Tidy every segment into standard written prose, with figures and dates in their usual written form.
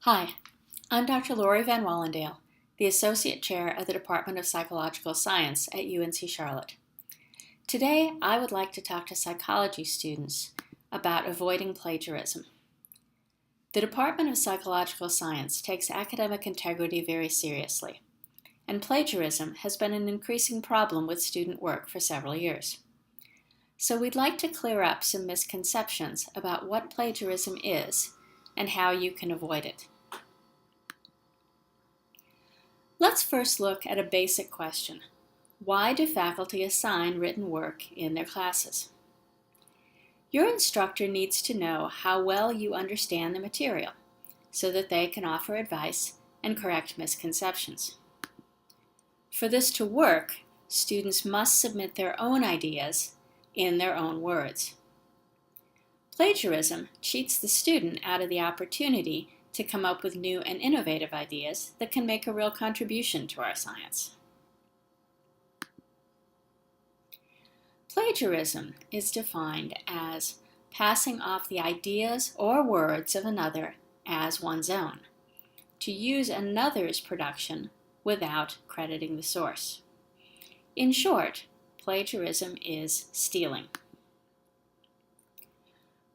Hi, I'm Dr. Lori Van Wallendale, the Associate Chair of the Department of Psychological Science at UNC Charlotte. Today, I would like to talk to psychology students about avoiding plagiarism. The Department of Psychological Science takes academic integrity very seriously, and plagiarism has been an increasing problem with student work for several years. So we'd like to clear up some misconceptions about what plagiarism is and how you can avoid it. Let's first look at a basic question. Why do faculty assign written work in their classes? Your instructor needs to know how well you understand the material so that they can offer advice and correct misconceptions. For this to work, students must submit their own ideas in their own words. Plagiarism cheats the student out of the opportunity to come up with new and innovative ideas that can make a real contribution to our science. Plagiarism is defined as passing off the ideas or words of another as one's own, to use another's production without crediting the source. In short, plagiarism is stealing.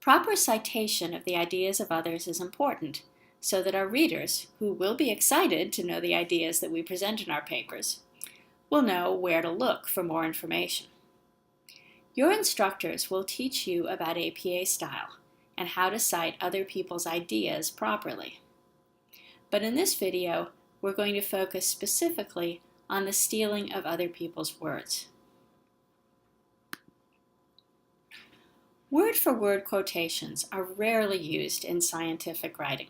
Proper citation of the ideas of others is important, so that our readers, who will be excited to know the ideas that we present in our papers, will know where to look for more information. Your instructors will teach you about APA style and how to cite other people's ideas properly. But in this video, we're going to focus specifically on the stealing of other people's words. Word-for-word quotations are rarely used in scientific writing.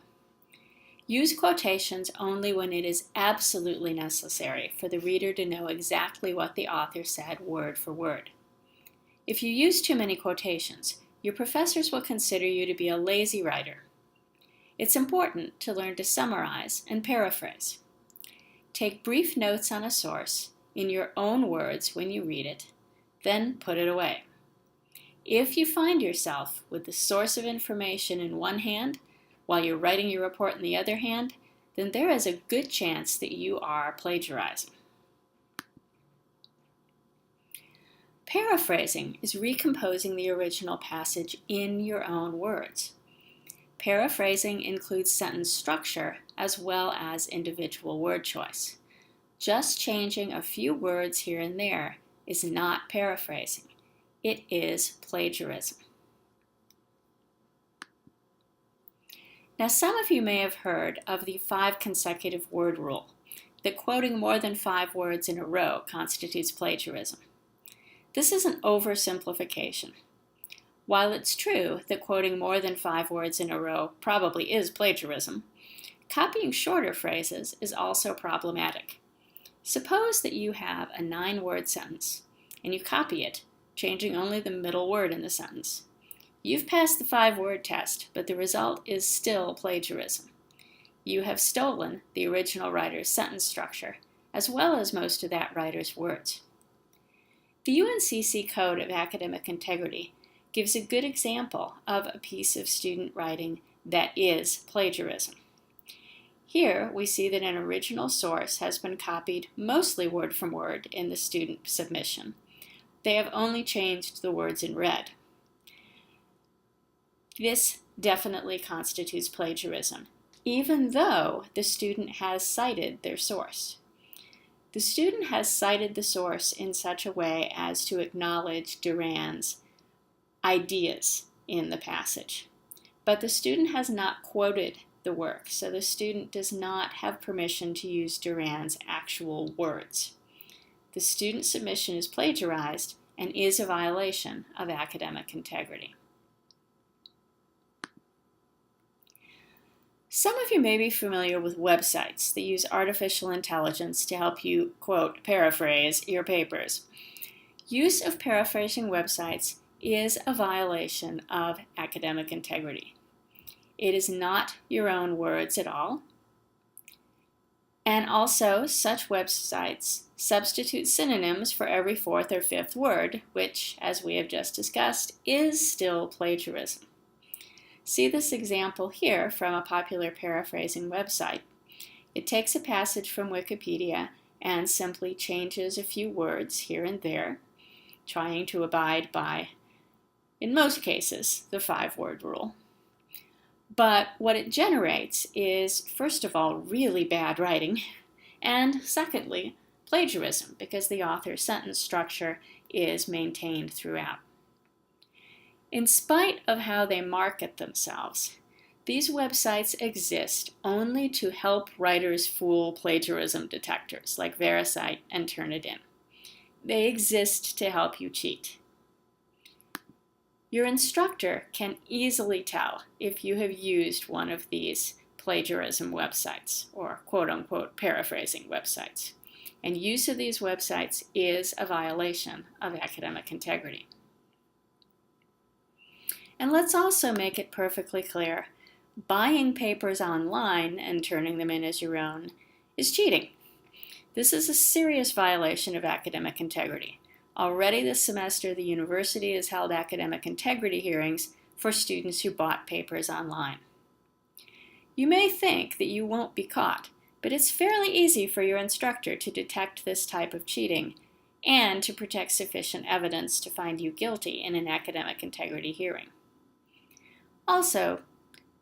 Use quotations only when it is absolutely necessary for the reader to know exactly what the author said word for word. If you use too many quotations, your professors will consider you to be a lazy writer. It's important to learn to summarize and paraphrase. Take brief notes on a source in your own words when you read it, then put it away. If you find yourself with the source of information in one hand while you're writing your report in the other hand, then there is a good chance that you are plagiarizing. Paraphrasing is recomposing the original passage in your own words. Paraphrasing includes sentence structure as well as individual word choice. Just changing a few words here and there is not paraphrasing. It is plagiarism. Now, some of you may have heard of the 5 consecutive word rule, that quoting more than 5 words in a row constitutes plagiarism. This is an oversimplification. While it's true that quoting more than 5 words in a row probably is plagiarism, copying shorter phrases is also problematic. Suppose that you have a 9-word sentence, and you copy it, changing only the middle word in the sentence. You've passed the 5-word test, but the result is still plagiarism. You have stolen the original writer's sentence structure, as well as most of that writer's words. The UNCC Code of Academic Integrity gives a good example of a piece of student writing that is plagiarism. Here we see that an original source has been copied mostly word from word in the student submission. They have only changed the words in red. This definitely constitutes plagiarism, even though the student has cited their source. The student has cited the source in such a way as to acknowledge Durand's ideas in the passage, but the student has not quoted the work, so the student does not have permission to use Durand's actual words. The student submission is plagiarized and is a violation of academic integrity. Some of you may be familiar with websites that use artificial intelligence to help you, quote, paraphrase your papers. Use of paraphrasing websites is a violation of academic integrity. It is not your own words at all. And also, such websites substitute synonyms for every 4th or 5th word, which, as we have just discussed, is still plagiarism. See this example here from a popular paraphrasing website. It takes a passage from Wikipedia and simply changes a few words here and there, trying to abide by, in most cases, the 5-word rule. But what it generates is, first of all, really bad writing, and secondly, plagiarism, because the author's sentence structure is maintained throughout. In spite of how they market themselves, these websites exist only to help writers fool plagiarism detectors like VeriCite and Turnitin. They exist to help you cheat. Your instructor can easily tell if you have used one of these plagiarism websites, or quote-unquote paraphrasing websites. And use of these websites is a violation of academic integrity. And let's also make it perfectly clear, buying papers online and turning them in as your own is cheating. This is a serious violation of academic integrity. Already this semester, the university has held academic integrity hearings for students who bought papers online. You may think that you won't be caught, but it's fairly easy for your instructor to detect this type of cheating and to protect sufficient evidence to find you guilty in an academic integrity hearing. Also,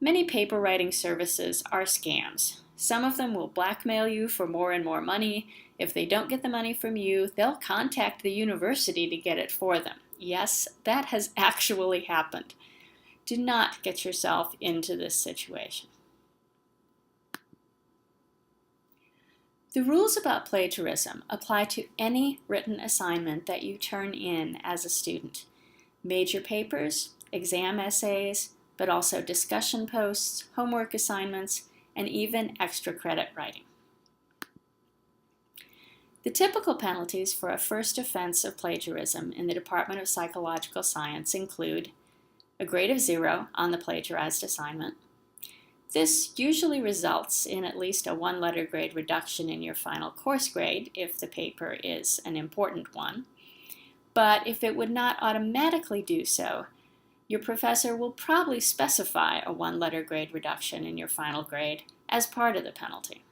many paper writing services are scams. Some of them will blackmail you for more and more money. If they don't get the money from you, they'll contact the university to get it for them. Yes, that has actually happened. Do not get yourself into this situation. The rules about plagiarism apply to any written assignment that you turn in as a student. Major papers, exam essays, but also discussion posts, homework assignments, and even extra credit writing. The typical penalties for a first offense of plagiarism in the Department of Psychological Science include a grade of 0 on the plagiarized assignment. This usually results in at least a 1-letter grade reduction in your final course grade if the paper is an important one. But if it would not automatically do so, your professor will probably specify a 1-letter grade reduction in your final grade as part of the penalty.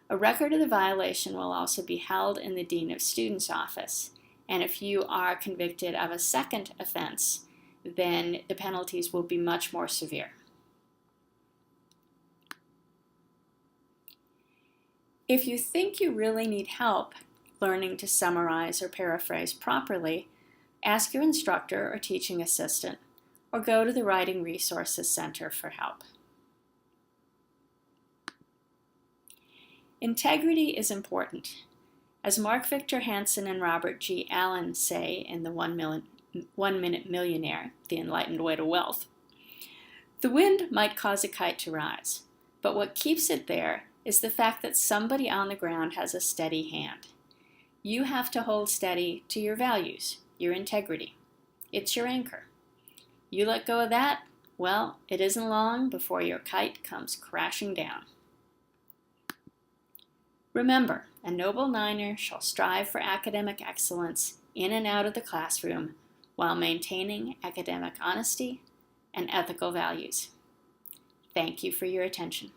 A record of the violation will also be held in the Dean of Students' office, and if you are convicted of a second offense, then the penalties will be much more severe. If you think you really need help learning to summarize or paraphrase properly, ask your instructor or teaching assistant, or go to the Writing Resources Center for help. Integrity is important. As Mark Victor Hansen and Robert G. Allen say in the 1-Minute Millionaire, The Enlightened Way to Wealth, the wind might cause a kite to rise, but what keeps it there is the fact that somebody on the ground has a steady hand. You have to hold steady to your values, your integrity. It's your anchor. You let go of that, well, it isn't long before your kite comes crashing down. Remember, a noble Niner shall strive for academic excellence in and out of the classroom while maintaining academic honesty and ethical values. Thank you for your attention.